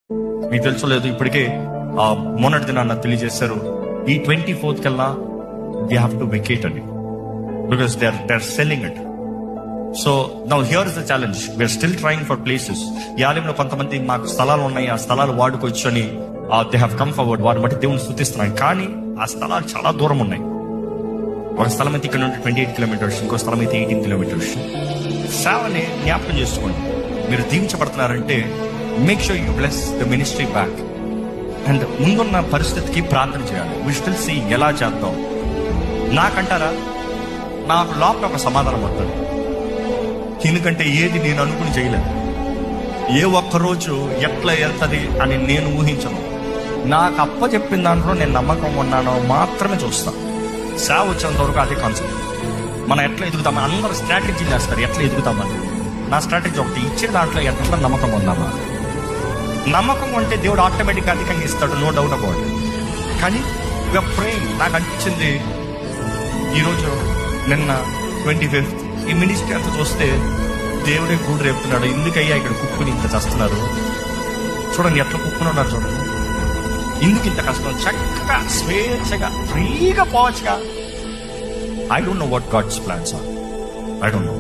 మీకు తెలుసో లేదు, ఇప్పటికే మొన్నటి దినాన్న తెలియజేశారు, ఈ 24th కల్లా వి హ్యావ్ టు వెకేట్ అని, because they are selling it. So now here is the challenge, we're still trying for places. ఈ ఆలయంలో కొంతమంది మాకు స్థలాలు ఉన్నాయి, ఆ స్థలాలు వాడుకోవచ్చు అని దే హ్యావ్ కమ్ ఫార్వర్డ్. వారిని బట్టి దేవుని స్తుతిస్తున్నాం. కానీ ఆ స్థలాలు చాలా దూరం ఉన్నాయి. ఒక స్థలం అయితే ఇక్కడ నుండి 28 కిలోమీటర్స్, ఇంకో స్థలం అయితే 18 కిలోమీటర్స్. సేవని జ్ఞాపకం చేసుకోండి. మీరు దీవించబడుతున్నారంటే make sure you bless the ministry back. And ముందున్న పరిస్థితికి ప్రార్థన చేయాలి. వి స్టిల్ సీ ఎలా చేద్దాం. నాకంటారా, నాకు లోపల ఒక సమాధానం వస్తుంది. ఎందుకంటే ఏది నేను అనుకుని చేయలేదు. ఏ ఒక్కరోజు ఎట్లా వెళ్తుంది అని నేను ఊహించను. నాకు అప్ప చెప్పిన దాంట్లో నేను నమ్మకం ఉన్నానో మాత్రమే చూస్తాను. సేవ వచ్చేంత వరకు అదే కాన్సెప్ట్. మనం ఎట్లా ఎదుగుతామని అందరూ స్ట్రాటజీ చేస్తారు, ఎట్లా ఎదుగుతామని. నా స్ట్రాటజీ ఒకటి, ఇచ్చే దాంట్లో ఎట్లా నమ్మకం ఉందామా. నమ్మకం అంటే దేవుడు ఆటోమేటిక్గా అధికంగా ఇస్తాడు, నో డౌట్ అబౌట్ ఇట్. కానీ ప్రేమ్ నాకు అనిపించింది ఈరోజు నిన్న 25th ఈ మినిస్ట్రీ అంతా చూస్తే దేవుడే గూడు రేపుతున్నాడు. ఎందుకయ్యా ఇక్కడ కుక్కుని ఇంత చేస్తున్నారు, చూడండి ఎట్లా కుక్కుని ఉన్నారు చూడండి. ఎందుకు ఇంత కష్టం? చక్కగా స్వేచ్ఛగా ఫ్రీగా పోవచ్చుగా. I don't know what God's plans are. I don't no.